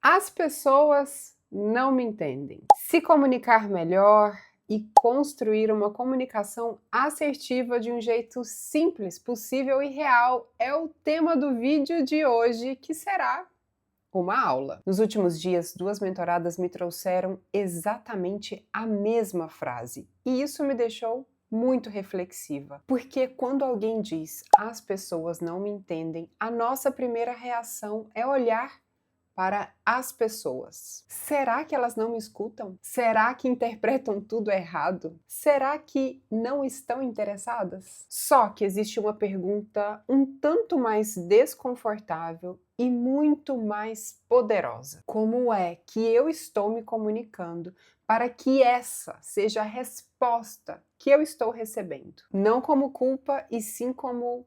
As pessoas não me entendem. Se comunicar melhor e construir uma comunicação assertiva de um jeito simples, possível e real é o tema do vídeo de hoje, que será uma aula. Nos últimos dias, duas mentoradas me trouxeram exatamente a mesma frase, e isso me deixou muito reflexiva, porque quando alguém diz as pessoas não me entendem, a nossa primeira reação é olhar para as pessoas. Será que elas não me escutam? Será que interpretam tudo errado? Será que não estão interessadas? Só que existe uma pergunta um tanto mais desconfortável e muito mais poderosa. Como é que eu estou me comunicando para que essa seja a resposta que eu estou recebendo? Não como culpa, e sim como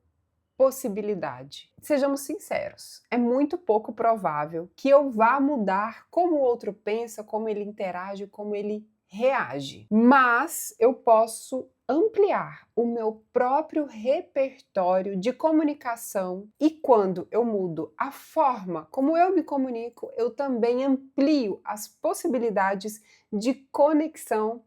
possibilidade. Sejamos sinceros, é muito pouco provável que eu vá mudar como o outro pensa, como ele interage, como ele reage. Mas eu posso ampliar o meu próprio repertório de comunicação, e quando eu mudo a forma como eu me comunico, eu também amplio as possibilidades de conexão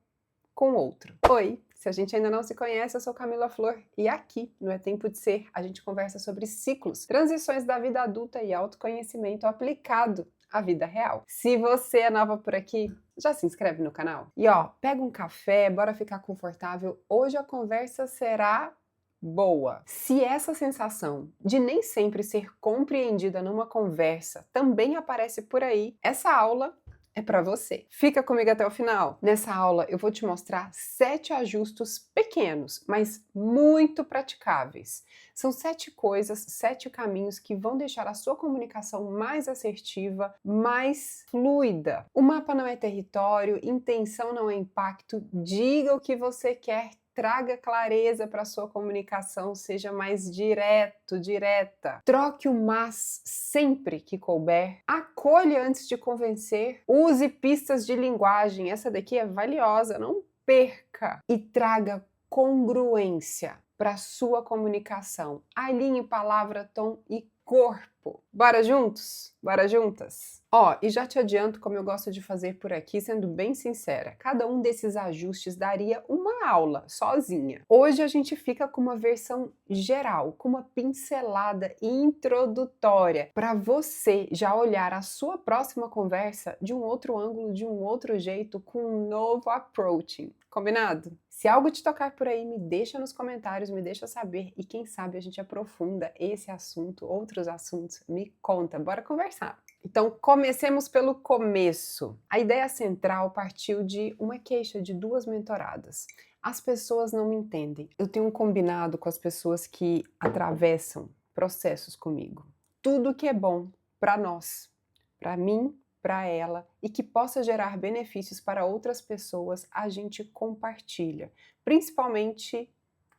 com o outro. Oi! Se a gente ainda não se conhece, eu sou Camila Flor e aqui no É Tempo de Ser a gente conversa sobre ciclos, transições da vida adulta e autoconhecimento aplicado à vida real. Se você é nova por aqui, já se inscreve no canal. E ó, pega um café, bora ficar confortável. Hoje a conversa será boa. Se essa sensação de nem sempre ser compreendida numa conversa também aparece por aí, essa aula é para você. Fica comigo até o final. Nessa aula eu vou te mostrar 7 ajustes pequenos, mas muito praticáveis. São 7 coisas, 7 caminhos que vão deixar a sua comunicação mais assertiva, mais fluida. O mapa não é território, intenção não é impacto. Diga o que você quer, traga clareza para a sua comunicação, seja mais direta. Troque o mas sempre que couber. Acolha antes de convencer. Use pistas de linguagem. Essa daqui é valiosa, não perca. E traga congruência para a sua comunicação. Alinhe palavra, tom e corpo. Bora juntos? Bora juntas? Ó, e já te adianto, como eu gosto de fazer por aqui, sendo bem sincera, cada um desses ajustes daria uma aula sozinha. Hoje a gente fica com uma versão geral, com uma pincelada introdutória, para você já olhar a sua próxima conversa de um outro ângulo, de um outro jeito, com um novo approaching. Combinado? Se algo te tocar por aí, me deixa nos comentários, me deixa saber, e quem sabe a gente aprofunda esse assunto, outros assuntos, me conta, bora conversar. Então, comecemos pelo começo. A ideia central partiu de uma queixa de duas mentoradas. As pessoas não me entendem. Eu tenho um combinado com as pessoas que atravessam processos comigo. Tudo que é bom para nós, para mim, para ela, e que possa gerar benefícios para outras pessoas, a gente compartilha, principalmente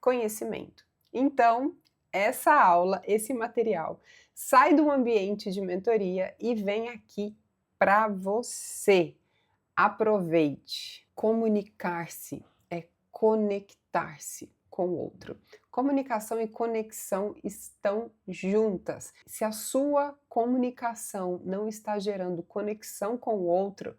conhecimento. Então, essa aula, esse material, sai do ambiente de mentoria e vem aqui para você. Aproveite. Comunicar-se é conectar-se com o outro. Comunicação e conexão estão juntas. Se a sua comunicação não está gerando conexão com o outro,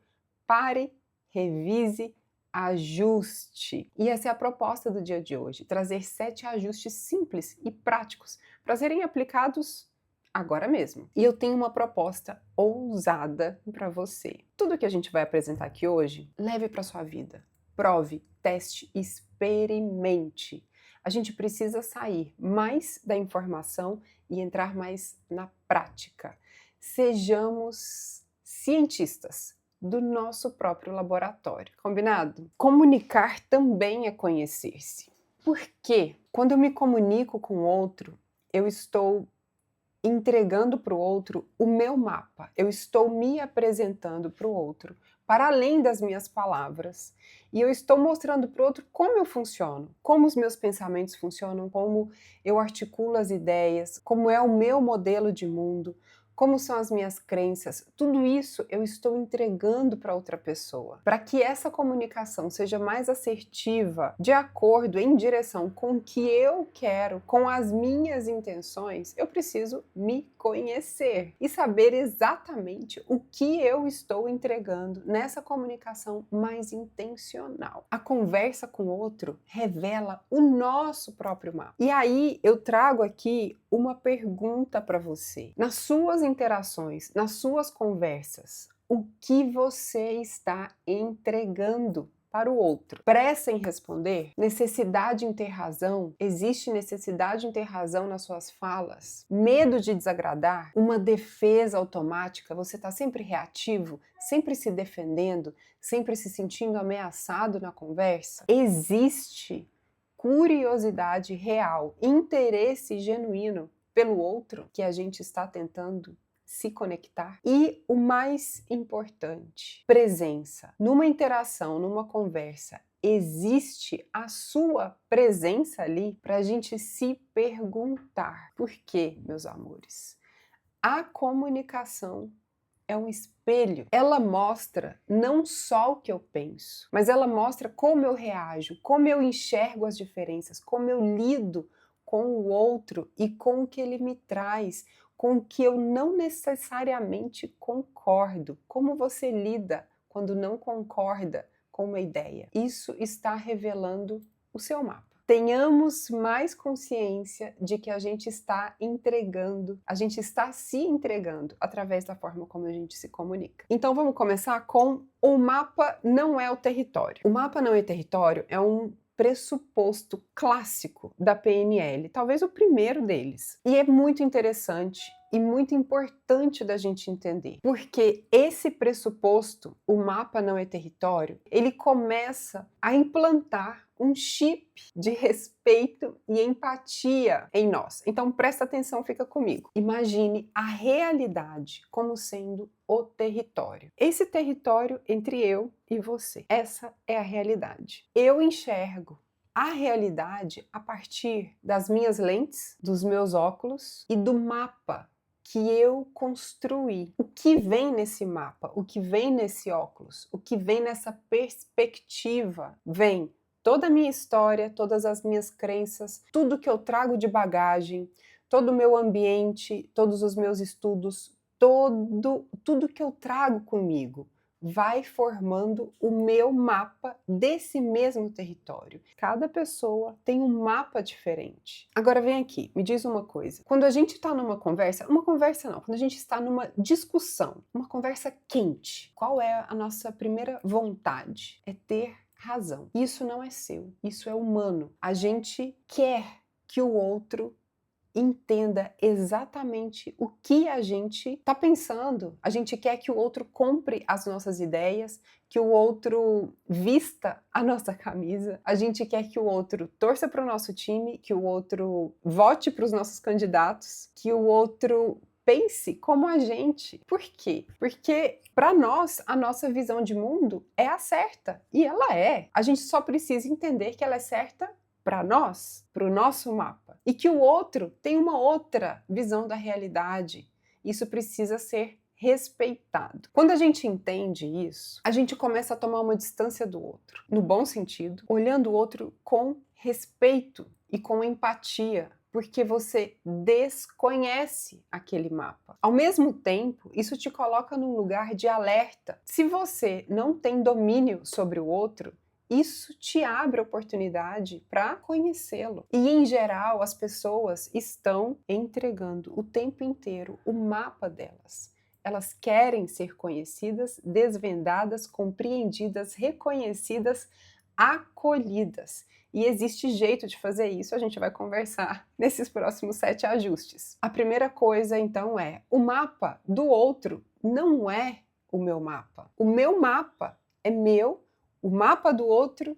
pare, revise, ajuste. E essa é a proposta do dia de hoje, trazer 7 ajustes simples e práticos para serem aplicados agora mesmo. E eu tenho uma proposta ousada para você. Tudo que a gente vai apresentar aqui hoje, leve para sua vida. Prove, teste, experimente. A gente precisa sair mais da informação e entrar mais na prática. Sejamos cientistas do nosso próprio laboratório. Combinado? Comunicar também é conhecer-se. Porque quando eu me comunico com o outro, eu estou entregando para o outro o meu mapa. Eu estou me apresentando para o outro, para além das minhas palavras. E eu estou mostrando para o outro como eu funciono, como os meus pensamentos funcionam, como eu articulo as ideias, como é o meu modelo de mundo, como são as minhas crenças, tudo isso eu estou entregando para outra pessoa. Para que essa comunicação seja mais assertiva, de acordo, em direção com o que eu quero, com as minhas intenções, eu preciso me conhecer e saber exatamente o que eu estou entregando nessa comunicação mais intencional. A conversa com o outro revela o nosso próprio mapa. E aí eu trago aqui uma pergunta para você. Nas suas interações, nas suas conversas, o que você está entregando para o outro? Pressa em responder? Necessidade em ter razão? Existe necessidade em ter razão nas suas falas? Medo de desagradar? Uma defesa automática? Você está sempre reativo? Sempre se defendendo? Sempre se sentindo ameaçado na conversa? Existe curiosidade real, interesse genuíno pelo outro que a gente está tentando se conectar? E o mais importante, presença. Numa interação, numa conversa, existe a sua presença ali para a gente se perguntar. Por quê, meus amores? A comunicação é um espelho. Ela mostra não só o que eu penso, mas ela mostra como eu reajo, como eu enxergo as diferenças, como eu lido com o outro e com o que ele me traz, com o que eu não necessariamente concordo. Como você lida quando não concorda com uma ideia? Isso está revelando o seu mapa. Tenhamos mais consciência de que a gente está entregando, a gente está se entregando através da forma como a gente se comunica. Então vamos começar com o mapa não é o território. O mapa não é o território é um pressuposto clássico da PNL, talvez o primeiro deles. E é muito interessante e muito importante da gente entender, porque esse pressuposto, o mapa não é território, ele começa a implantar um chip de respeito e empatia em nós. Então presta atenção, fica comigo. Imagine a realidade como sendo o território. Esse território entre eu e você. Essa é a realidade. Eu enxergo a realidade a partir das minhas lentes, dos meus óculos e do mapa que eu construí. O que vem nesse mapa, o que vem nesse óculos, o que vem nessa perspectiva, vem toda a minha história, todas as minhas crenças, tudo que eu trago de bagagem, todo o meu ambiente, todos os meus estudos, tudo que eu trago comigo vai formando o meu mapa desse mesmo território. Cada pessoa tem um mapa diferente. Agora vem aqui, me diz uma coisa. Quando a gente está numa conversa não, quando a gente está numa discussão, uma conversa quente, qual é a nossa primeira vontade? É ter razão. Isso não é seu, isso é humano. A gente quer que o outro entenda exatamente o que a gente está pensando. A gente quer que o outro compre as nossas ideias, que o outro vista a nossa camisa, a gente quer que o outro torça para o nosso time, que o outro vote para os nossos candidatos, que o outro pense como a gente. Por quê? Porque para nós, a nossa visão de mundo é a certa. E ela é. A gente só precisa entender que ela é certa para nós, para o nosso mapa. E que o outro tem uma outra visão da realidade. Isso precisa ser respeitado. Quando a gente entende isso, a gente começa a tomar uma distância do outro, no bom sentido, olhando o outro com respeito e com empatia, porque você desconhece aquele mapa. Ao mesmo tempo, isso te coloca num lugar de alerta. Se você não tem domínio sobre o outro, isso te abre oportunidade para conhecê-lo. E, em geral, as pessoas estão entregando o tempo inteiro o mapa delas. Elas querem ser conhecidas, desvendadas, compreendidas, reconhecidas, acolhidas. E existe jeito de fazer isso, a gente vai conversar nesses próximos 7 ajustes. A primeira coisa, então, é: o mapa do outro não é o meu mapa. O meu mapa é meu, o mapa do outro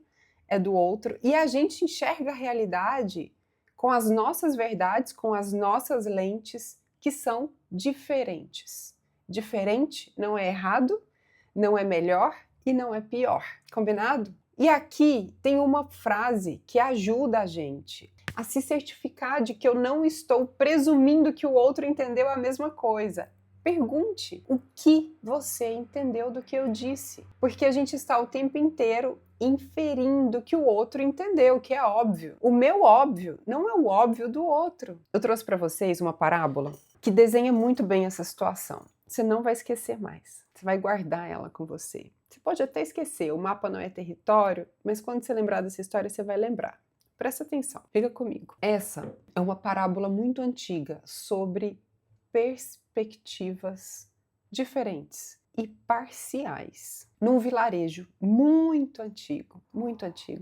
é do outro, e a gente enxerga a realidade com as nossas verdades, com as nossas lentes, que são diferentes. Diferente não é errado, não é melhor e não é pior. Combinado? E aqui tem uma frase que ajuda a gente a se certificar de que eu não estou presumindo que o outro entendeu a mesma coisa. Pergunte o que você entendeu do que eu disse, porque a gente está o tempo inteiro inferindo que o outro entendeu, que é óbvio. O meu óbvio não é o óbvio do outro. Eu trouxe para vocês uma parábola que desenha muito bem essa situação. Você não vai esquecer mais. Você vai guardar ela com você. Você pode até esquecer, o mapa não é território, mas quando você lembrar dessa história, você vai lembrar. Presta atenção, fica comigo. Essa é uma parábola muito antiga sobre perspectivas diferentes e parciais. Num vilarejo muito antigo,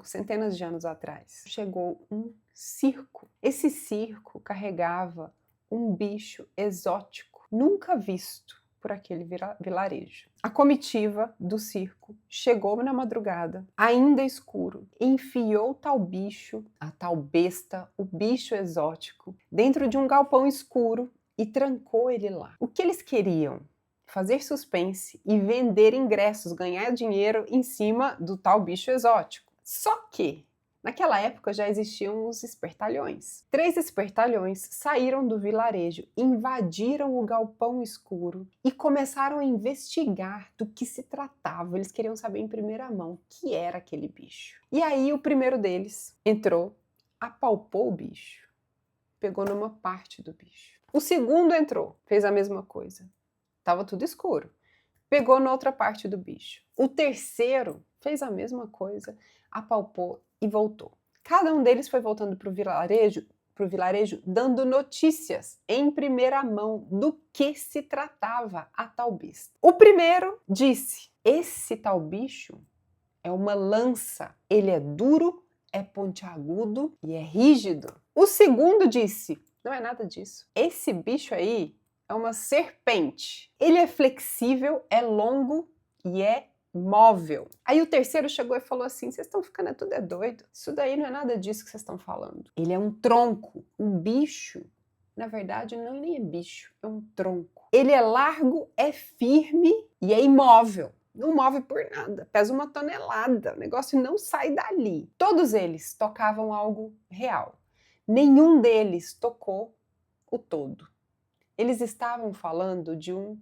centenas de anos atrás, chegou um circo. Esse circo carregava um bicho exótico, nunca visto por aquele vilarejo. A comitiva do circo chegou na madrugada, ainda escuro, enfiou tal bicho, a tal besta, o bicho exótico, dentro de um galpão escuro e trancou ele lá. O que eles queriam? Fazer suspense e vender ingressos, ganhar dinheiro em cima do tal bicho exótico. Só que naquela época já existiam os espertalhões. 3 espertalhões saíram do vilarejo, invadiram o galpão escuro e começaram a investigar do que se tratava. Eles queriam saber em primeira mão o que era aquele bicho. E aí o primeiro deles entrou, apalpou o bicho, pegou numa parte do bicho. O segundo entrou, fez a mesma coisa. Estava tudo escuro. Pegou na outra parte do bicho. O terceiro fez a mesma coisa, apalpou e voltou. Cada um deles foi voltando para o vilarejo dando notícias em primeira mão do que se tratava a tal besta. O primeiro disse: esse tal bicho é uma lança. Ele é duro, é pontiagudo e é rígido. O segundo disse: não é nada disso. Esse bicho aí é uma serpente. Ele é flexível, é longo e é móvel. Aí o terceiro chegou e falou assim: vocês estão ficando tudo doido. Isso daí não é nada disso que vocês estão falando. Ele é um tronco. Um bicho, na verdade, não nem é bicho, é um tronco. Ele é largo, é firme e é imóvel. Não move por nada, pesa 1 tonelada, o negócio não sai dali. Todos eles tocavam algo real. Nenhum deles tocou o todo. Eles estavam falando de um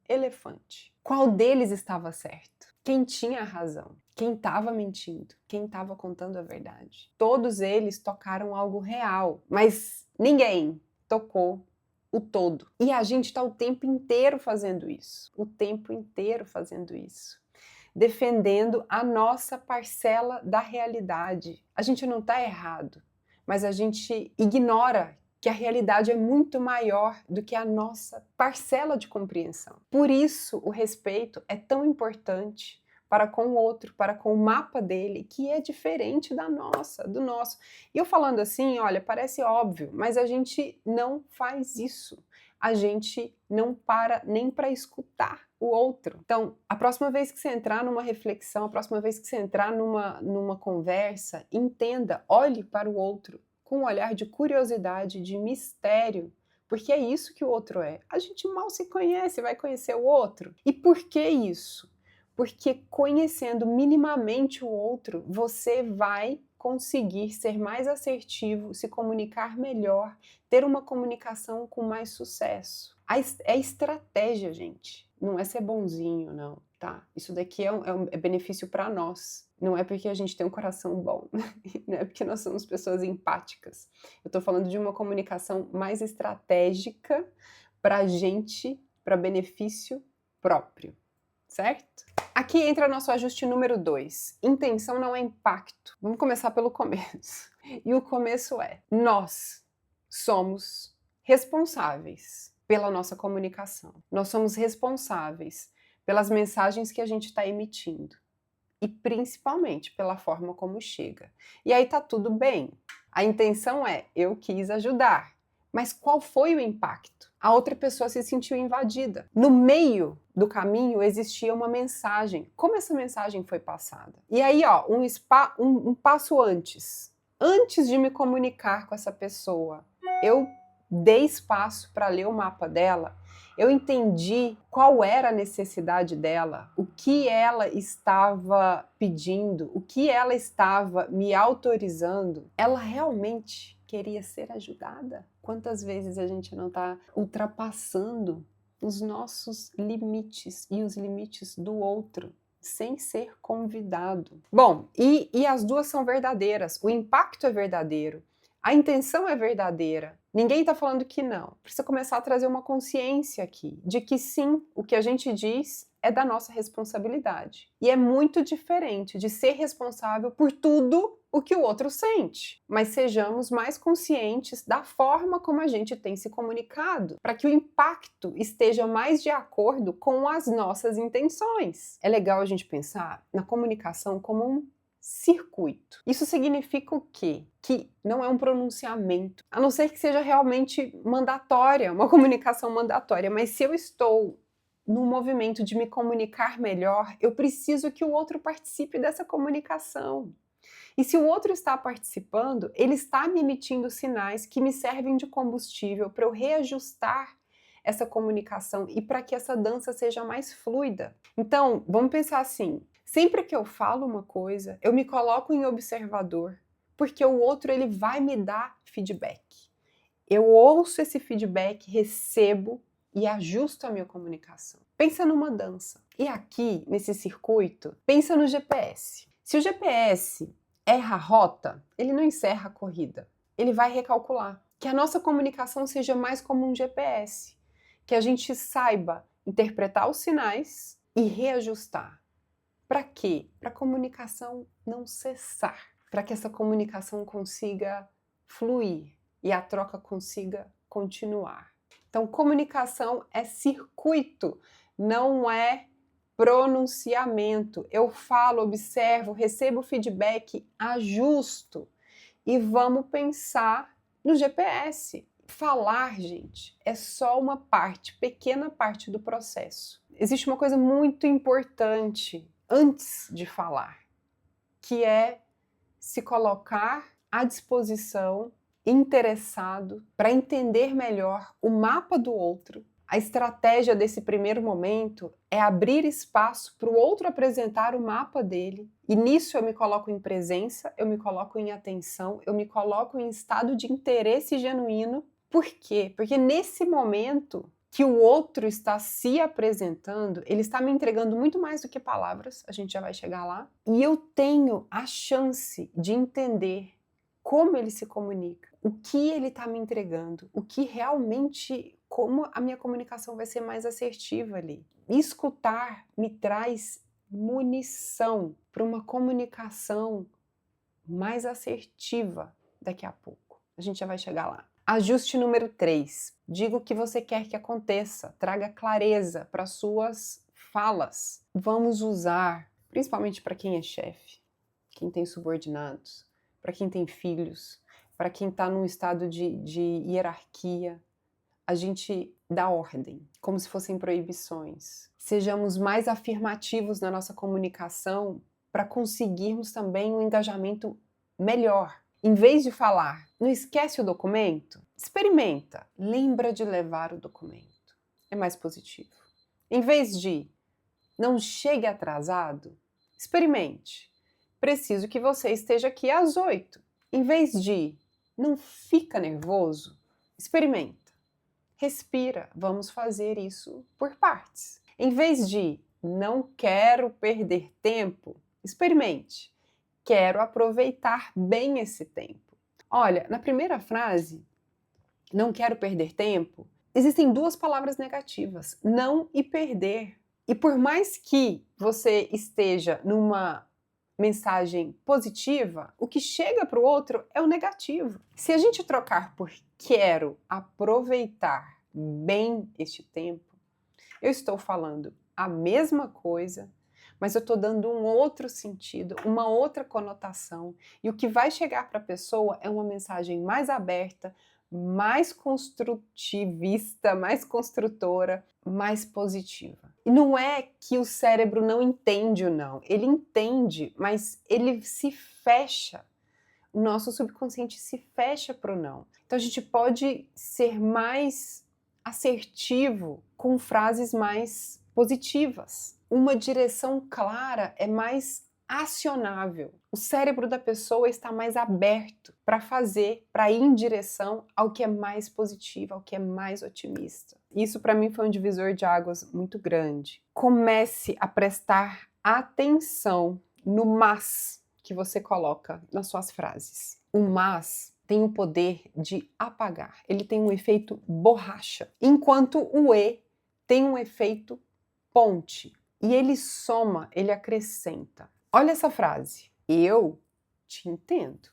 elefante. Qual deles estava certo? Quem tinha a razão? Quem estava mentindo? Quem estava contando a verdade? Todos eles tocaram algo real, mas ninguém tocou o todo. E a gente está o tempo inteiro fazendo isso. O tempo inteiro fazendo isso. Defendendo a nossa parcela da realidade. A gente não está errado, mas a gente ignora que a realidade é muito maior do que a nossa parcela de compreensão. Por isso, o respeito é tão importante para com o outro, para com o mapa dele, que é diferente do nosso. E eu falando assim, olha, parece óbvio, mas a gente não faz isso. A gente não para nem para escutar o outro. Então, a próxima vez que você entrar numa reflexão, a próxima vez que você entrar numa conversa, entenda, olhe para o outro com um olhar de curiosidade, de mistério, porque é isso que o outro é. A gente mal se conhece, vai conhecer o outro. E por que isso? Porque conhecendo minimamente o outro, você vai conseguir ser mais assertivo, se comunicar melhor, ter uma comunicação com mais sucesso. É estratégia, gente. Não é ser bonzinho, não, tá? Isso daqui é benefício para nós. Não é porque a gente tem um coração bom, não é porque nós somos pessoas empáticas. Eu tô falando de uma comunicação mais estratégica pra gente, para benefício próprio, certo? Aqui entra nosso ajuste número 2. Intenção não é impacto. Vamos começar pelo começo. E o começo é: nós somos responsáveis pela nossa comunicação. Nós somos responsáveis pelas mensagens que a gente está emitindo. E principalmente pela forma como chega. E aí tá tudo bem. A intenção é: eu quis ajudar. Mas qual foi o impacto? A outra pessoa se sentiu invadida. No meio do caminho existia uma mensagem. Como essa mensagem foi passada? E aí, ó, um passo antes. Antes de me comunicar com essa pessoa, eu dei espaço para ler o mapa dela. Eu entendi qual era a necessidade dela, o que ela estava pedindo, o que ela estava me autorizando. Ela realmente queria ser ajudada? Quantas vezes a gente não está ultrapassando os nossos limites e os limites do outro, sem ser convidado. Bom, e as duas são verdadeiras, o impacto é verdadeiro, a intenção é verdadeira, ninguém está falando que não. Precisa começar a trazer uma consciência aqui, de que sim, o que a gente diz é da nossa responsabilidade. E é muito diferente de ser responsável por tudo o que o outro sente. Mas sejamos mais conscientes da forma como a gente tem se comunicado, para que o impacto esteja mais de acordo com as nossas intenções. É legal a gente pensar na comunicação como um circuito. Isso significa o quê? Que não é um pronunciamento, a não ser que seja realmente mandatória, uma comunicação mandatória, mas se eu estou no movimento de me comunicar melhor, eu preciso que o outro participe dessa comunicação. E se o outro está participando, ele está me emitindo sinais que me servem de combustível para eu reajustar essa comunicação e para que essa dança seja mais fluida. Então, vamos pensar assim, sempre que eu falo uma coisa, eu me coloco em observador, porque o outro ele vai me dar feedback. Eu ouço esse feedback, recebo e ajusto a minha comunicação. Pensa numa dança. E aqui, nesse circuito, pensa no GPS. Se o GPS erra a rota, ele não encerra a corrida. Ele vai recalcular. Que a nossa comunicação seja mais como um GPS. Que a gente saiba interpretar os sinais e reajustar. Para quê? Para a comunicação não cessar. Para que essa comunicação consiga fluir e a troca consiga continuar. Então, comunicação é circuito, não é pronunciamento. Eu falo, observo, recebo feedback, ajusto e vamos pensar no GPS. Falar, gente, é só uma parte, pequena parte do processo. Existe uma coisa muito importante antes de falar, que é se colocar à disposição, interessado, para entender melhor o mapa do outro. A estratégia desse primeiro momento é abrir espaço para o outro apresentar o mapa dele. E nisso eu me coloco em presença, eu me coloco em atenção, eu me coloco em estado de interesse genuíno. Por quê? Porque nesse momento que o outro está se apresentando, ele está me entregando muito mais do que palavras, a gente já vai chegar lá, e eu tenho a chance de entender como ele se comunica, o que ele está me entregando, o que realmente, como a minha comunicação vai ser mais assertiva ali. Escutar me traz munição para uma comunicação mais assertiva daqui a pouco. A gente já vai chegar lá. Ajuste número 3. Diga o que você quer que aconteça. Traga clareza para suas falas. Vamos usar, principalmente para quem é chefe, quem tem subordinados, para quem tem filhos, para quem está num estado de hierarquia. A gente dá ordem, como se fossem proibições. Sejamos mais afirmativos na nossa comunicação para conseguirmos também um engajamento melhor. Em vez de falar, não esquece o documento, experimenta, lembra de levar o documento. É mais positivo. Em vez de não chegue atrasado, experimente. Preciso que você esteja aqui às 8. Em vez de não fica nervoso, experimenta. Respira, vamos fazer isso por partes. Em vez de não quero perder tempo, experimente. Quero aproveitar bem esse tempo. Olha, na primeira frase, não quero perder tempo, existem duas palavras negativas, não e perder. E por mais que você esteja numa mensagem positiva, o que chega para o outro é o negativo. Se a gente trocar por quero aproveitar bem este tempo, eu estou falando a mesma coisa, mas eu estou dando um outro sentido, uma outra conotação. E o que vai chegar para a pessoa é uma mensagem mais aberta, mais construtivista, mais construtora, mais positiva. E não é que o cérebro não entende o não. Ele entende, mas ele se fecha. O nosso subconsciente se fecha para o não. Então a gente pode ser mais assertivo com frases mais positivas. Uma direção clara é mais acionável. O cérebro da pessoa está mais aberto para fazer, para ir em direção ao que é mais positivo, ao que é mais otimista. Isso para mim foi um divisor de águas muito grande. Comece a prestar atenção no mas que você coloca nas suas frases. O mas tem o poder de apagar. Ele tem um efeito borracha, enquanto o e tem um efeito ponte. E ele soma, ele acrescenta. Olha essa frase. Eu te entendo,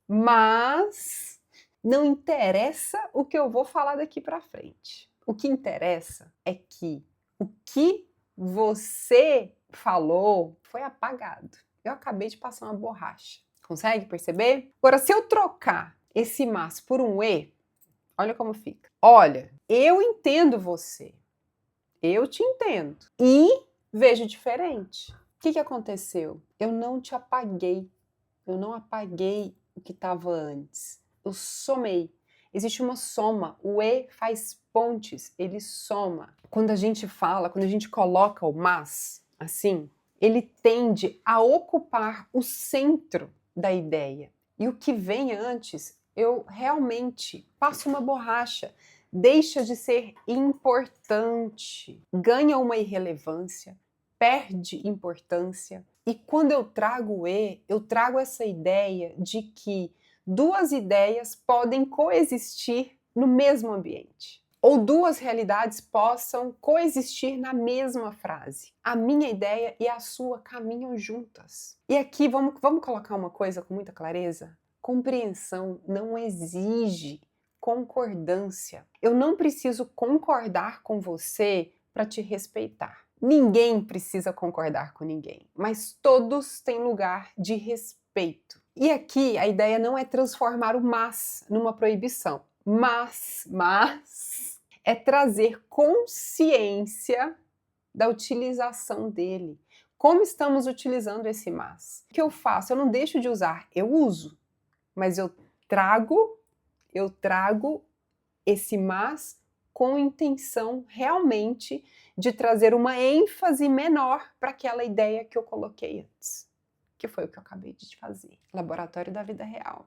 mas não interessa o que eu vou falar daqui para frente. O que interessa é que o que você falou foi apagado. Eu acabei de passar uma borracha. Consegue perceber? Agora, se eu trocar esse mas por um e, olha como fica. Olha, eu entendo você. Eu te entendo. E vejo diferente. O que aconteceu? Eu não te apaguei. Eu não apaguei o que estava antes. Eu somei. Existe uma soma. O e faz pontes. Ele soma. Quando a gente fala, quando a gente coloca o mas, assim, ele tende a ocupar o centro da ideia. E o que vem antes, eu realmente passo uma borracha. Deixa de ser importante, ganha uma irrelevância, perde importância. E quando eu trago o e, eu trago essa ideia de que duas ideias podem coexistir no mesmo ambiente. Ou duas realidades possam coexistir na mesma frase. A minha ideia e a sua caminham juntas. E aqui vamos colocar uma coisa com muita clareza? Compreensão não exige concordância. Eu não preciso concordar com você para te respeitar. Ninguém precisa concordar com ninguém, mas todos têm lugar de respeito. E aqui a ideia não é transformar o mas numa proibição, mas é trazer consciência da utilização dele. Como estamos utilizando esse mas? O que eu faço? Eu não deixo de usar, eu uso, mas eu trago esse mas com intenção realmente de trazer uma ênfase menor para aquela ideia que eu coloquei antes, que foi o que eu acabei de fazer. Laboratório da vida real.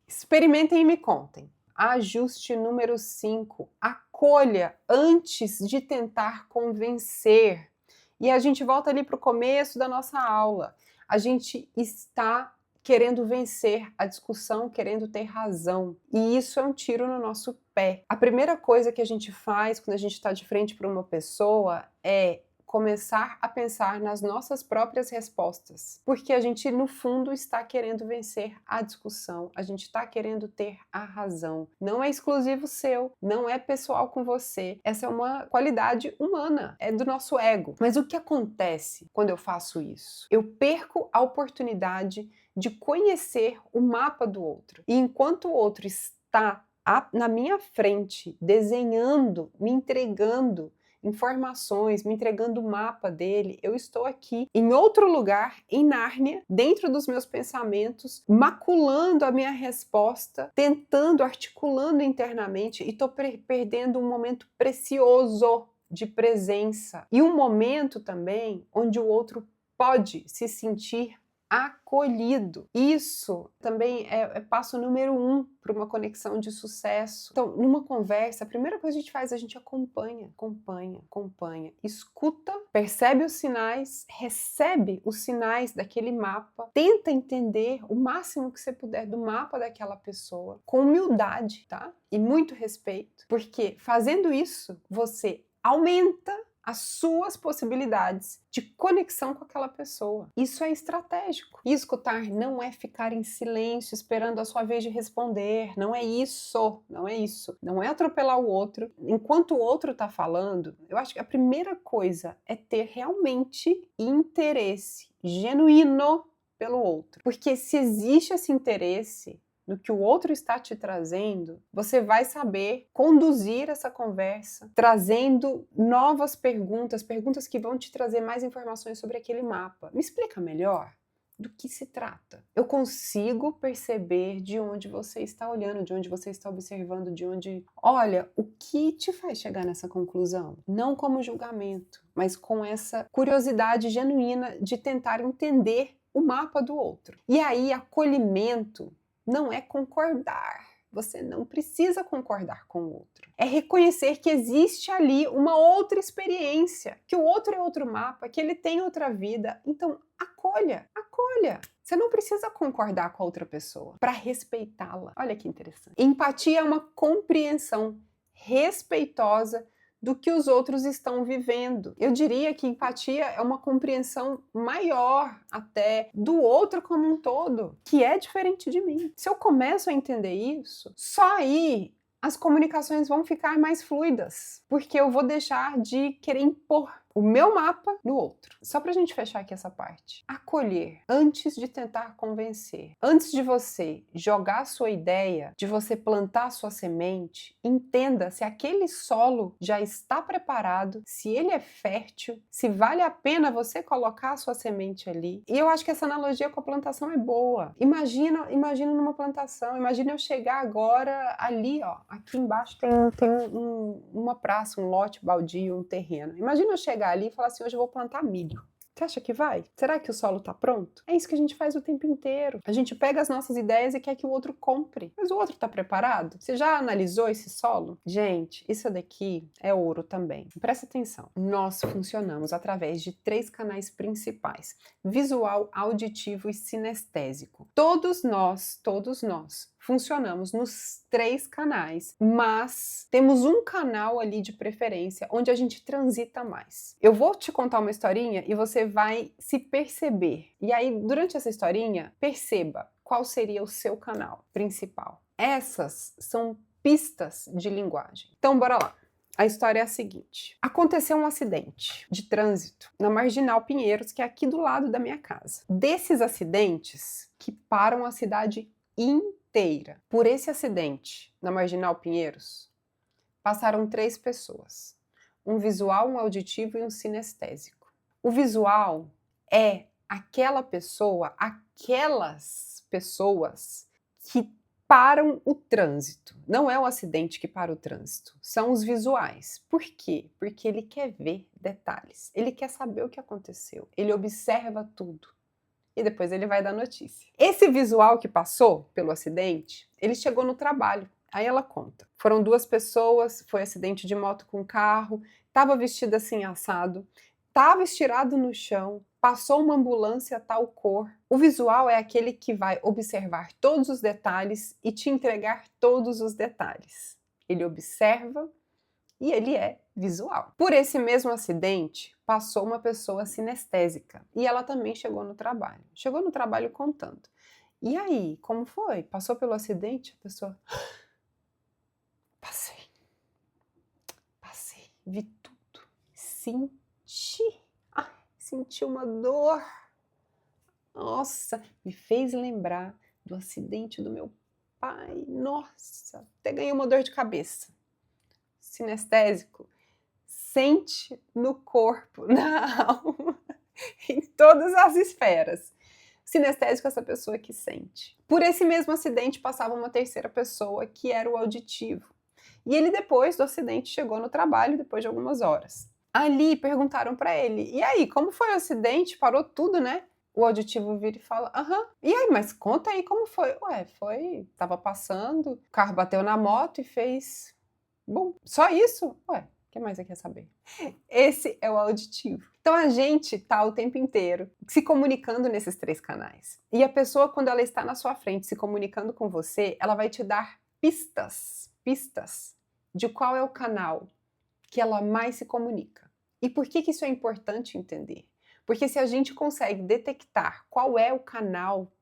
Experimentem e me contem. Ajuste número 5. Acolha antes de tentar convencer. E a gente volta ali para o começo da nossa aula. A gente está querendo vencer a discussão, querendo ter razão. E isso é um tiro no nosso pé. A primeira coisa que a gente faz quando a gente está de frente para uma pessoa é começar a pensar nas nossas próprias respostas. Porque a gente, no fundo, está querendo vencer a discussão. A gente está querendo ter a razão. Não é exclusivo seu, não é pessoal com você. Essa é uma qualidade humana, é do nosso ego. Mas o que acontece quando eu faço isso? Eu perco a oportunidade de conhecer o mapa do outro. E enquanto o outro está na minha frente, desenhando, me entregando informações, me entregando o mapa dele, eu estou aqui em outro lugar, em Nárnia, dentro dos meus pensamentos, maculando a minha resposta, tentando, articulando internamente e estou perdendo um momento precioso de presença. E um momento também onde o outro pode se sentir acolhido. Isso também é passo número 1 para uma conexão de sucesso. Então, numa conversa, a primeira coisa que a gente faz, a gente acompanha, escuta, percebe os sinais, recebe os sinais daquele mapa, tenta entender o máximo que você puder do mapa daquela pessoa, com humildade, tá? E muito respeito, porque fazendo isso, você aumenta as suas possibilidades de conexão com aquela pessoa. Isso é estratégico. E escutar não é ficar em silêncio esperando a sua vez de responder. Não é isso. Não é atropelar o outro. Enquanto o outro está falando, eu acho que a primeira coisa é ter realmente interesse genuíno pelo outro. Porque se existe esse interesse no que o outro está te trazendo, você vai saber conduzir essa conversa, trazendo novas perguntas que vão te trazer mais informações sobre aquele mapa. Me explica melhor? do que se trata. Eu consigo perceber de onde você está olhando, de onde você está observando, de onde... Olha, o que te faz chegar nessa conclusão? Não como julgamento, mas com essa curiosidade genuína de tentar entender o mapa do outro. E aí, acolhimento não é concordar. Você não precisa concordar com o outro. É reconhecer que existe ali uma outra experiência, que o outro é outro mapa, que ele tem outra vida. Então, acolha, acolha. Você não precisa concordar com a outra pessoa para respeitá-la. Olha que interessante. Empatia é uma compreensão respeitosa do que os outros estão vivendo. Eu diria que empatia é uma compreensão maior até do outro como um todo, que é diferente de mim. Se eu começo a entender isso, só aí as comunicações vão ficar mais fluidas, porque eu vou deixar de querer impor o meu mapa no outro. Só pra gente fechar aqui essa parte. Acolher antes de tentar convencer. Antes de você jogar a sua ideia, de você plantar a sua semente, entenda se aquele solo já está preparado, se ele é fértil, se vale a pena você colocar a sua semente ali. E eu acho que essa analogia com a plantação é boa. Imagina numa plantação, imagina eu chegar agora ali, ó, aqui embaixo tem uma praça, um lote baldio, um terreno. Imagina eu chegar ali e falar assim, hoje eu vou plantar milho. Você acha que vai? Será que o solo está pronto? É isso que a gente faz o tempo inteiro. A gente pega as nossas ideias e quer que o outro compre. Mas o outro está preparado? Você já analisou esse solo? Gente, isso daqui é ouro também. Presta atenção. Nós funcionamos através de 3 canais principais: visual, auditivo e sinestésico. Todos nós funcionamos nos 3 canais, mas temos um canal ali de preferência onde a gente transita mais. Eu vou te contar uma historinha e você vai se perceber. E aí, durante essa historinha, perceba qual seria o seu canal principal. Essas são pistas de linguagem. Então, bora lá. A história é a seguinte. Aconteceu um acidente de trânsito na Marginal Pinheiros, que é aqui do lado da minha casa. Desses acidentes que param a cidade inteira. Por esse acidente na Marginal Pinheiros, passaram 3 pessoas. Um visual, um auditivo e um sinestésico. O visual é aquelas pessoas que param o trânsito. Não é o acidente que para o trânsito, são os visuais. Por quê? Porque ele quer ver detalhes, ele quer saber o que aconteceu, ele observa tudo. E depois ele vai dar notícia. Esse visual que passou pelo acidente, ele chegou no trabalho. Aí ela conta. Foram 2 pessoas, foi acidente de moto com carro, estava vestido assim assado, estava estirado no chão, passou uma ambulância tal cor. O visual é aquele que vai observar todos os detalhes e te entregar todos os detalhes. Ele observa e ele é visual. Por esse mesmo acidente, passou uma pessoa sinestésica e ela também chegou no trabalho. Chegou no trabalho contando. E aí, como foi? Passou pelo acidente? A pessoa... Passei, vi tudo, senti uma dor. Nossa, me fez lembrar do acidente do meu pai. Nossa, até ganhei uma dor de cabeça. Sinestésico sente no corpo, na alma, em todas as esferas. Sinestésico é essa pessoa que sente. Por esse mesmo acidente passava uma terceira pessoa, que era o auditivo. E ele, depois do acidente, chegou no trabalho depois de algumas horas. Ali perguntaram para ele, e aí, como foi o acidente? Parou tudo, né? O auditivo vira e fala, aham. E aí, mas conta aí como foi. Ué, tava passando, o carro bateu na moto e fez... Bom, só isso? Ué, o que mais você quer saber? Esse é o auditivo. Então a gente tá o tempo inteiro se comunicando nesses 3 canais. E a pessoa, quando ela está na sua frente se comunicando com você, ela vai te dar pistas de qual é o canal que ela mais se comunica. E por que isso é importante entender? Porque se a gente consegue detectar qual é o canal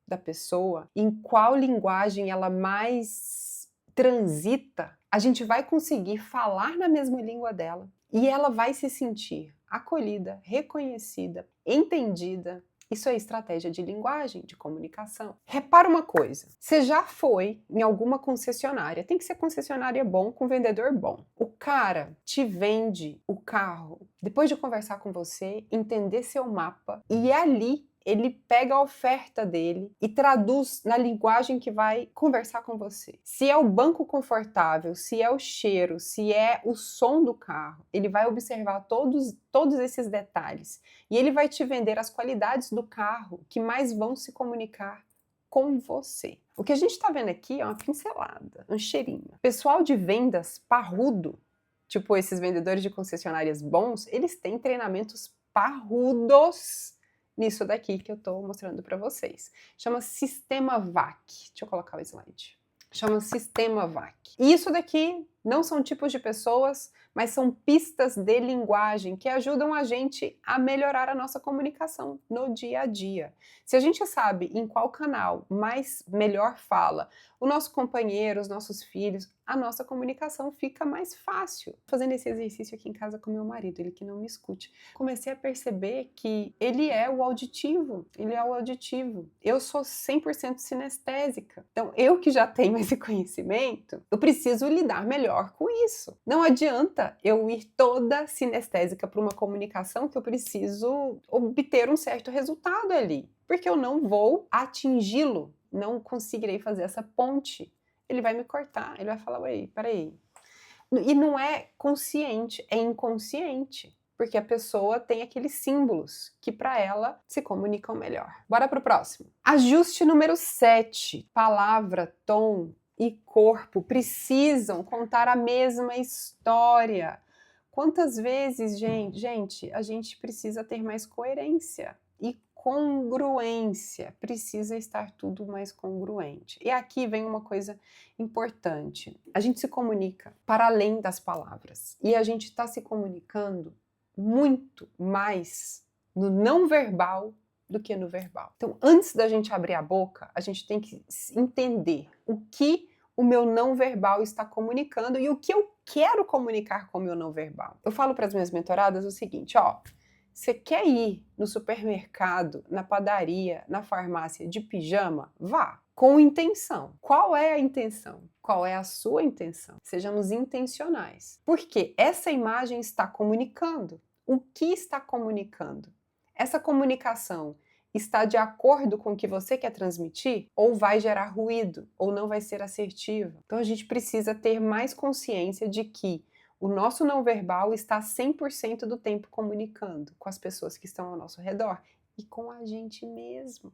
da pessoa, em qual linguagem ela mais transita, a gente vai conseguir falar na mesma língua dela e ela vai se sentir acolhida, reconhecida, entendida. Isso é estratégia de linguagem, de comunicação. Repara uma coisa, você já foi em alguma concessionária, tem que ser concessionária bom, com vendedor bom. O cara te vende o carro, depois de conversar com você, entender seu mapa, e ali ele pega a oferta dele e traduz na linguagem que vai conversar com você. Se é o banco confortável, se é o cheiro, se é o som do carro, ele vai observar todos esses detalhes e ele vai te vender as qualidades do carro que mais vão se comunicar com você. O que a gente está vendo aqui é uma pincelada, um cheirinho. Pessoal de vendas parrudo, tipo esses vendedores de concessionárias bons, eles têm treinamentos parrudos nisso daqui que eu estou mostrando para vocês. Chama Sistema VAC. Deixa eu colocar o slide. Chama Sistema VAC. E isso daqui não são tipos de pessoas, mas são pistas de linguagem que ajudam a gente a melhorar a nossa comunicação no dia a dia. Se a gente sabe em qual canal melhor fala o nosso companheiro, os nossos filhos, a nossa comunicação fica mais fácil. Fazendo esse exercício aqui em casa com meu marido, ele que não me escute, comecei a perceber que ele é o auditivo, Eu sou 100% sinestésica. Então, eu que já tenho esse conhecimento, eu preciso lidar melhor com isso. Não adianta eu ir toda sinestésica para uma comunicação que eu preciso obter um certo resultado ali, porque eu não vou atingi-lo, não conseguirei fazer essa ponte. Ele vai me cortar, ele vai falar, ué, peraí. E não é consciente, é inconsciente, porque a pessoa tem aqueles símbolos que para ela se comunicam melhor. Bora pro próximo. Ajuste número 7. Palavra, tom e corpo precisam contar a mesma história. Quantas vezes, gente, a gente precisa ter mais coerência e congruência, precisa estar tudo mais congruente. E aqui vem uma coisa importante. A gente se comunica para além das palavras e a gente está se comunicando muito mais no não verbal do que no verbal. Então, antes da gente abrir a boca, a gente tem que entender o que o meu não verbal está comunicando e o que eu quero comunicar com o meu não verbal. Eu falo para as minhas mentoradas o seguinte, ó, você quer ir no supermercado, na padaria, na farmácia de pijama? Vá, com intenção. Qual é a intenção? Qual é a sua intenção? Sejamos intencionais. Porque essa imagem está comunicando. O que está comunicando? Essa comunicação está de acordo com o que você quer transmitir? Ou vai gerar ruído? Ou não vai ser assertiva? Então a gente precisa ter mais consciência de que o nosso não verbal está 100% do tempo comunicando com as pessoas que estão ao nosso redor e com a gente mesmo.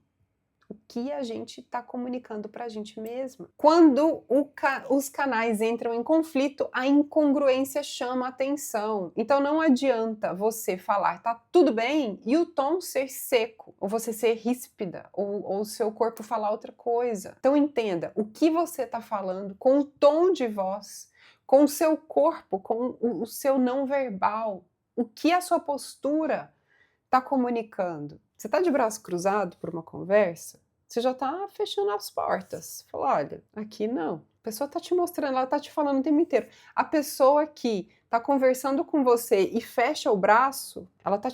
O que a gente está comunicando para a gente mesma. Quando os canais entram em conflito, a incongruência chama a atenção. Então não adianta você falar tá tudo bem e o tom ser seco, ou você ser ríspida, ou o seu corpo falar outra coisa. Então entenda o que você está falando com o tom de voz, com o seu corpo, com o seu não verbal, o que a sua postura está comunicando. Você está de braço cruzado por uma conversa, você já está fechando as portas. Fala, olha, aqui não. A pessoa está te mostrando, ela está te falando o tempo inteiro. A pessoa que está conversando com você e fecha o braço, ela está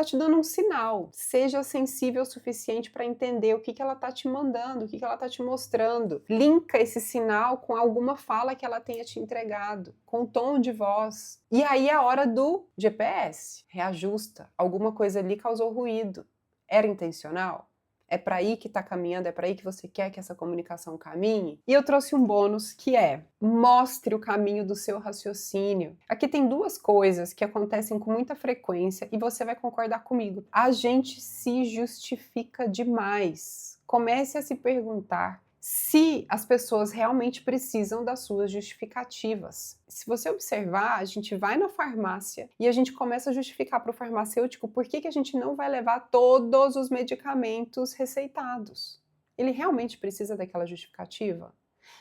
te dando um sinal. Seja sensível o suficiente para entender o que ela está te mandando, o que ela está te mostrando. Linka esse sinal com alguma fala que ela tenha te entregado, com tom de voz. E aí é a hora do GPS. Reajusta. Alguma coisa ali causou ruído. Era intencional? É para aí que está caminhando, é para aí que você quer que essa comunicação caminhe? E eu trouxe um bônus que é, mostre o caminho do seu raciocínio. Aqui tem duas coisas que acontecem com muita frequência e você vai concordar comigo. A gente se justifica demais. Comece a se perguntar se as pessoas realmente precisam das suas justificativas. Se você observar, a gente vai na farmácia e a gente começa a justificar para o farmacêutico por que a gente não vai levar todos os medicamentos receitados. Ele realmente precisa daquela justificativa?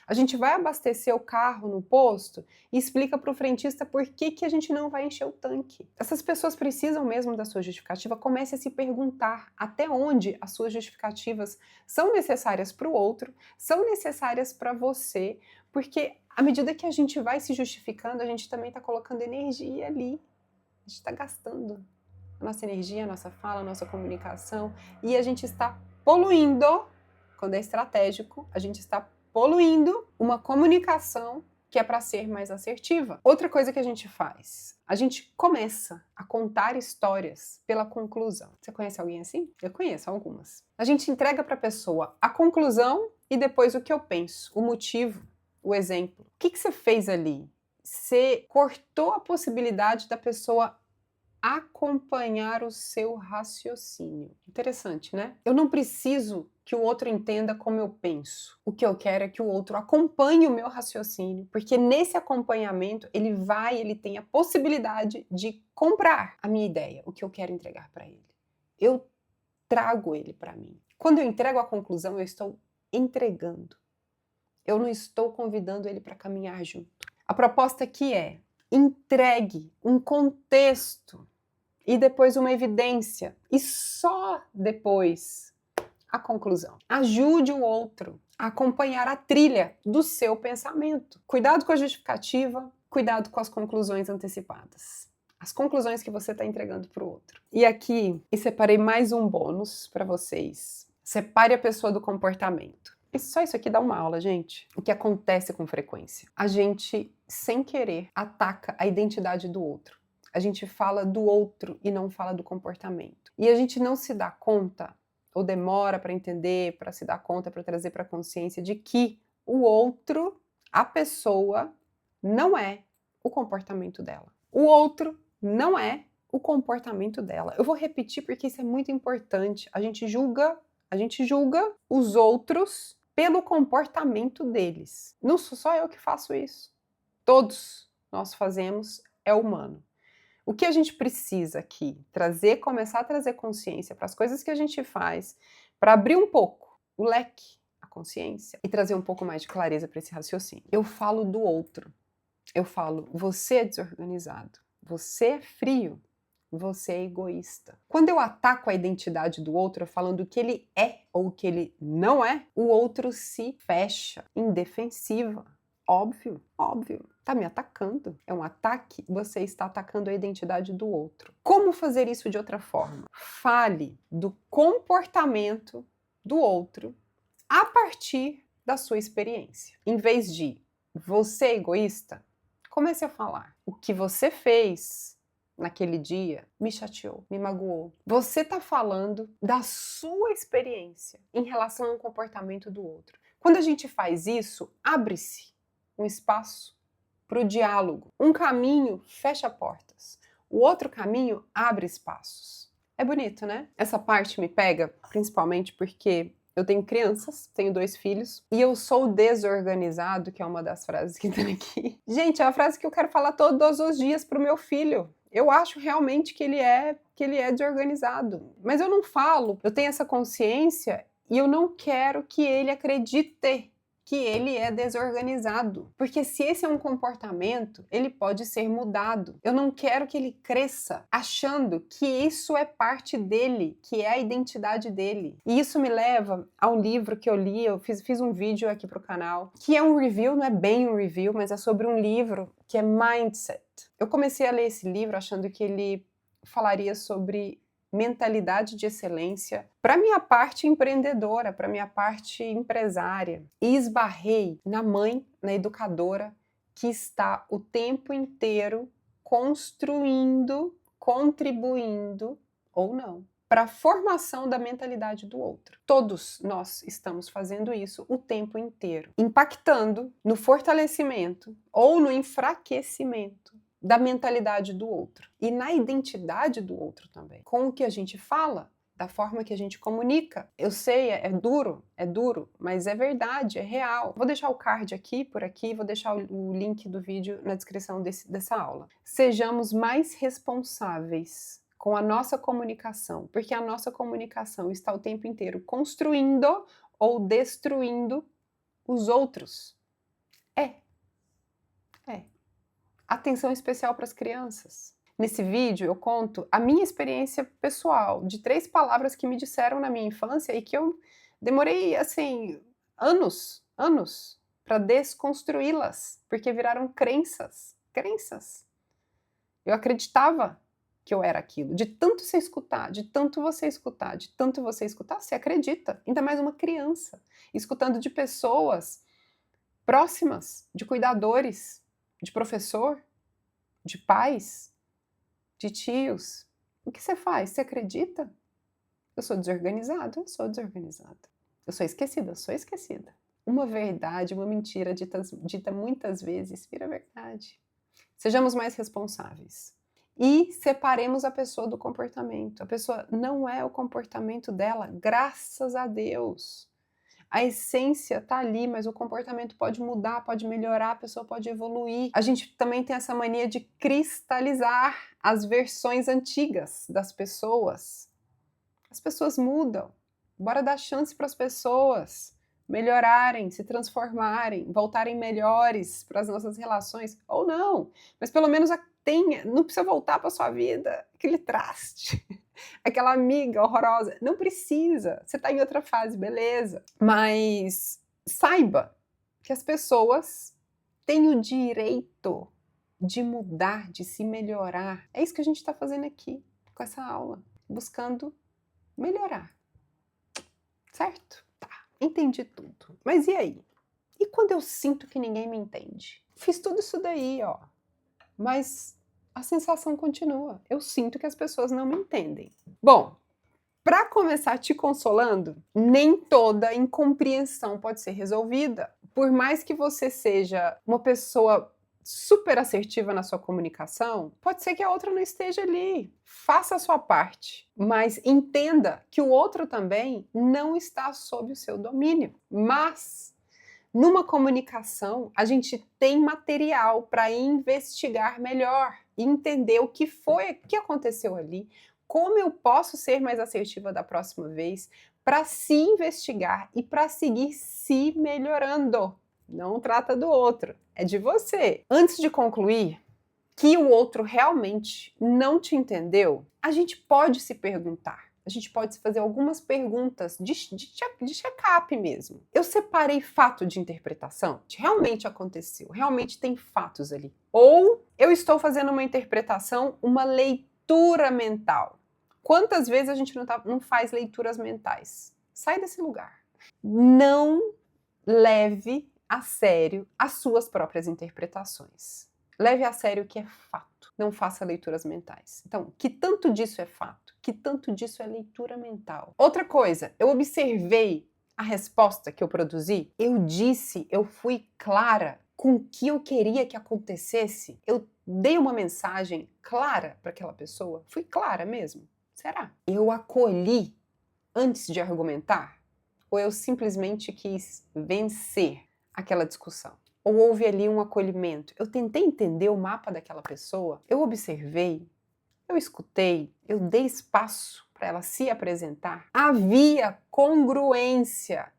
A gente vai abastecer o carro no posto e explica para o frentista por que a gente não vai encher o tanque. Essas pessoas precisam mesmo da sua justificativa. Comece a se perguntar até onde as suas justificativas são necessárias para o outro, são necessárias para você, porque à medida que a gente vai se justificando, a gente também está colocando energia ali. A gente está gastando a nossa energia, a nossa fala, a nossa comunicação e a gente está poluindo, quando é estratégico, a gente está poluindo uma comunicação que é para ser mais assertiva. Outra coisa que a gente faz, a gente começa a contar histórias pela conclusão. Você conhece alguém assim? Eu conheço algumas. A gente entrega para a pessoa a conclusão e depois o que eu penso, o motivo, o exemplo. O que você fez ali? Você cortou a possibilidade da pessoa acompanhar o seu raciocínio. Interessante, né? Eu não preciso que o outro entenda como eu penso. O que eu quero é que o outro acompanhe o meu raciocínio, porque nesse acompanhamento ele tem a possibilidade de comprar a minha ideia, o que eu quero entregar para ele. Eu trago ele para mim. Quando eu entrego a conclusão, eu estou entregando. Eu não estou convidando ele para caminhar junto. A proposta aqui é: entregue um contexto e depois uma evidência, e só depois a conclusão. Ajude o outro a acompanhar a trilha do seu pensamento. Cuidado com a justificativa, cuidado com as conclusões antecipadas. As conclusões que você está entregando para o outro. E aqui, eu separei mais um bônus para vocês. Separe a pessoa do comportamento. E só isso aqui dá uma aula, gente. O que acontece com frequência? A gente, sem querer, ataca a identidade do outro. A gente fala do outro e não fala do comportamento. E a gente não se dá conta, ou demora para entender, para se dar conta, para trazer para a consciência de que o outro, a pessoa, não é o comportamento dela. O outro não é o comportamento dela. Eu vou repetir porque isso é muito importante. A gente julga os outros pelo comportamento deles. Não sou só eu que faço isso. Todos nós fazemos, é humano. O que a gente precisa aqui começar a trazer consciência para as coisas que a gente faz, para abrir um pouco o leque, a consciência, e trazer um pouco mais de clareza para esse raciocínio. Eu falo do outro. Eu falo, você é desorganizado, você é frio, você é egoísta. Quando eu ataco a identidade do outro, falando o que ele é ou o que ele não é, o outro se fecha em defensiva. Óbvio. Tá me atacando. É um ataque, você está atacando a identidade do outro. Como fazer isso de outra forma? Fale do comportamento do outro a partir da sua experiência. Em vez de você é egoísta, comece a falar. O que você fez naquele dia me chateou, me magoou. Você está falando da sua experiência em relação ao comportamento do outro. Quando a gente faz isso, abre-se um espaço para o diálogo. Um caminho fecha portas, o outro caminho abre espaços. É bonito, né? Essa parte me pega principalmente porque eu tenho crianças, tenho 2 filhos, e eu sou desorganizado, que é uma das frases que tem aqui. Gente, é uma frase que eu quero falar todos os dias pro meu filho. Eu acho realmente que ele é desorganizado, mas eu não falo, eu tenho essa consciência e eu não quero que ele acredite que ele é desorganizado. Porque se esse é um comportamento, ele pode ser mudado. Eu não quero que ele cresça achando que isso é parte dele, que é a identidade dele. E isso me leva a um livro que eu li, eu fiz um vídeo aqui pro canal, que é um review, não é bem um review, mas é sobre um livro que é Mindset. Eu comecei a ler esse livro achando que ele falaria sobre mentalidade de excelência para minha parte empreendedora, para minha parte empresária. E esbarrei na mãe, na educadora, que está o tempo inteiro construindo, contribuindo, ou não, para a formação da mentalidade do outro. Todos nós estamos fazendo isso o tempo inteiro, impactando no fortalecimento ou no enfraquecimento da mentalidade do outro e na identidade do outro também, com o que a gente fala, da forma que a gente comunica. Eu sei, é duro, mas é verdade, é real. Vou deixar o card aqui, por aqui, vou deixar o link do vídeo na descrição dessa aula. Sejamos mais responsáveis com a nossa comunicação, porque a nossa comunicação está o tempo inteiro construindo ou destruindo os outros. Atenção especial para as crianças. Nesse vídeo eu conto a minha experiência pessoal de 3 palavras que me disseram na minha infância e que eu demorei, assim, anos para desconstruí-las, porque viraram crenças. Eu acreditava que eu era aquilo. De tanto você escutar, você acredita. Ainda mais uma criança, escutando de pessoas próximas, de cuidadores, de professor, de pais, de tios. O que você faz? Você acredita? Eu sou desorganizado? Eu sou desorganizada. Eu sou esquecida? Eu sou esquecida. Uma verdade, uma mentira dita muitas vezes vira verdade. Sejamos mais responsáveis. E separemos a pessoa do comportamento. A pessoa não é o comportamento dela, graças a Deus. A essência tá ali, mas o comportamento pode mudar, pode melhorar, a pessoa pode evoluir. A gente também tem essa mania de cristalizar as versões antigas das pessoas. As pessoas mudam. Bora dar chance para as pessoas melhorarem, se transformarem, voltarem melhores para as nossas relações, ou não, mas pelo menos não precisa voltar para a sua vida aquele traste, aquela amiga horrorosa, não precisa, você está em outra fase, beleza, mas saiba que as pessoas têm o direito de mudar, de se melhorar. É isso que a gente está fazendo aqui, com essa aula, buscando melhorar, certo? Entendi tudo. Mas e aí? E quando eu sinto que ninguém me entende? Fiz tudo isso daí, ó. Mas a sensação continua. Eu sinto que as pessoas não me entendem. Bom, para começar te consolando, nem toda incompreensão pode ser resolvida. Por mais que você seja uma pessoa super assertiva na sua comunicação, pode ser que a outra não esteja ali. Faça a sua parte, mas entenda que o outro também não está sob o seu domínio. Mas numa comunicação, a gente tem material para investigar melhor, entender o que aconteceu ali, como eu posso ser mais assertiva da próxima vez, para se investigar e para seguir se melhorando. Não trata do outro, é de você. Antes de concluir que o outro realmente não te entendeu, a gente pode se perguntar. A gente pode fazer algumas perguntas de check-up mesmo. Eu separei fato de interpretação? Realmente aconteceu, realmente tem fatos ali. Ou eu estou fazendo uma interpretação, uma leitura mental. Quantas vezes a gente não faz leituras mentais? Sai desse lugar. Não leve a sério as suas próprias interpretações. Leve a sério o que é fato. Não faça leituras mentais. Então, que tanto disso é fato? Que tanto disso é leitura mental? Outra coisa, eu observei a resposta que eu produzi. Eu fui clara com o que eu queria que acontecesse. Eu dei uma mensagem clara para aquela pessoa. Fui clara mesmo? Será? Eu acolhi antes de argumentar? Ou eu simplesmente quis vencer aquela discussão? Ou houve ali um acolhimento? Eu tentei entender o mapa daquela pessoa, eu observei, eu escutei, eu dei espaço para ela se apresentar. Havia congruência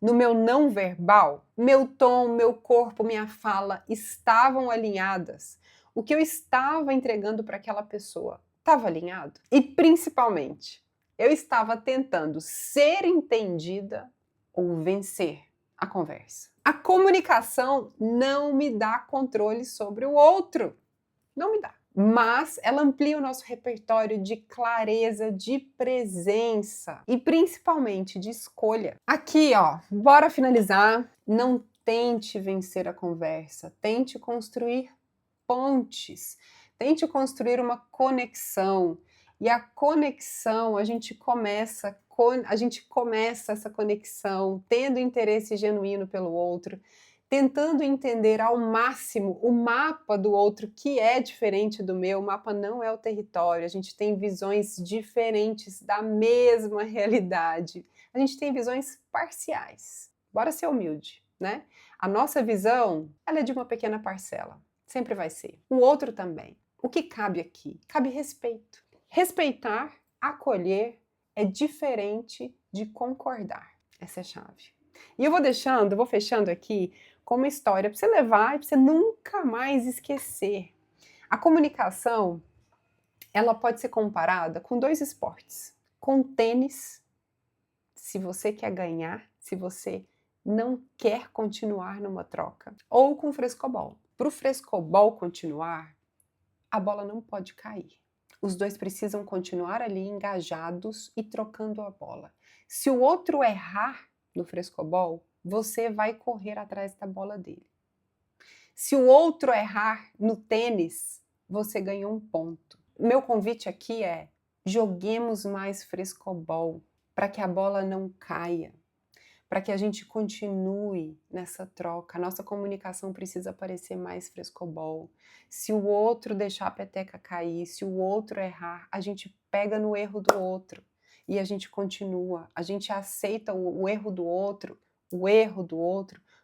no meu não verbal, meu tom, meu corpo, minha fala estavam alinhadas. O que eu estava entregando para aquela pessoa estava alinhado? E principalmente, eu estava tentando ser entendida ou vencer a conversa. A comunicação não me dá controle sobre o outro. Não me dá. Mas ela amplia o nosso repertório de clareza, de presença e principalmente de escolha. Aqui, ó, bora finalizar. Não tente vencer a conversa, tente construir pontes, tente construir uma conexão. E a conexão, a gente começa essa conexão tendo interesse genuíno pelo outro, tentando entender ao máximo o mapa do outro, que é diferente do meu. O mapa não é o território, a gente tem visões diferentes da mesma realidade. A gente tem visões parciais. Bora ser humilde, né? A nossa visão, ela é de uma pequena parcela. Sempre vai ser. O outro também. O que cabe aqui? Cabe respeito. Respeitar, acolher, é diferente de concordar. Essa é a chave. E eu vou fechando aqui com uma história para você levar e para você nunca mais esquecer. A comunicação, ela pode ser comparada com dois esportes. Com tênis, se você quer ganhar, se você não quer continuar numa troca. Ou com frescobol. Para o frescobol continuar, a bola não pode cair. Os dois precisam continuar ali engajados e trocando a bola. Se o outro errar no frescobol, você vai correr atrás da bola dele. Se o outro errar no tênis, você ganhou um ponto. Meu convite aqui é: joguemos mais frescobol, para que a bola não caia, para que a gente continue nessa troca. A nossa comunicação precisa parecer mais frescobol. Se o outro deixar a peteca cair, se o outro errar, a gente pega no erro do outro e a gente continua. A gente aceita o erro do outro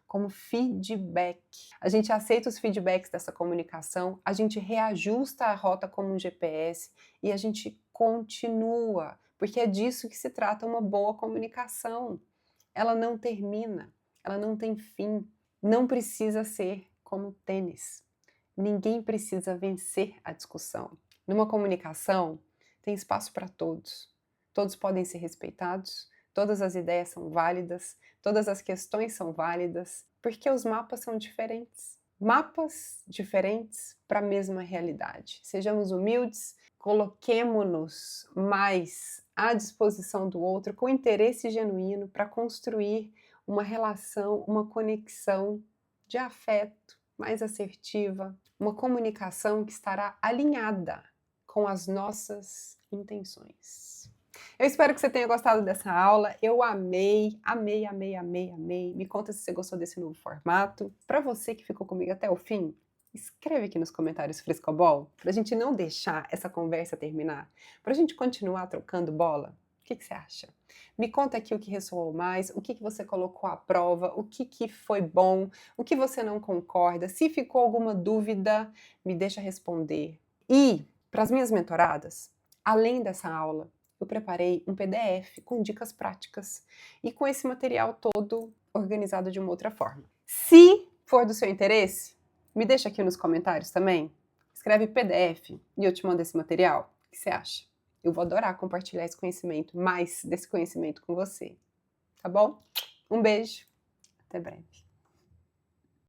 como feedback. A gente aceita os feedbacks dessa comunicação, a gente reajusta a rota como um GPS e a gente continua, porque é disso que se trata uma boa comunicação. Ela não termina, ela não tem fim, não precisa ser como tênis. Ninguém precisa vencer a discussão. Numa comunicação, tem espaço para todos. Todos podem ser respeitados, todas as ideias são válidas, todas as questões são válidas, porque os mapas são diferentes. Mapas diferentes para a mesma realidade. Sejamos humildes, coloquemo-nos mais à disposição do outro com interesse genuíno para construir uma relação, uma conexão de afeto mais assertiva, uma comunicação que estará alinhada com as nossas intenções. Eu espero que você tenha gostado dessa aula. Eu amei. Me conta se você gostou desse novo formato. Para você que ficou comigo até o fim, escreve aqui nos comentários frescobol, para a gente não deixar essa conversa terminar, para a gente continuar trocando bola. O que você acha? Me conta aqui o que ressoou mais, o que você colocou à prova, o que foi bom, o que você não concorda. Se ficou alguma dúvida, me deixa responder. E, para as minhas mentoradas, além dessa aula, eu preparei um PDF com dicas práticas e com esse material todo organizado de uma outra forma. Se for do seu interesse, me deixa aqui nos comentários também. Escreve PDF e eu te mando esse material. O que você acha? Eu vou adorar compartilhar esse conhecimento, mais desse conhecimento com você. Tá bom? Um beijo. Até breve.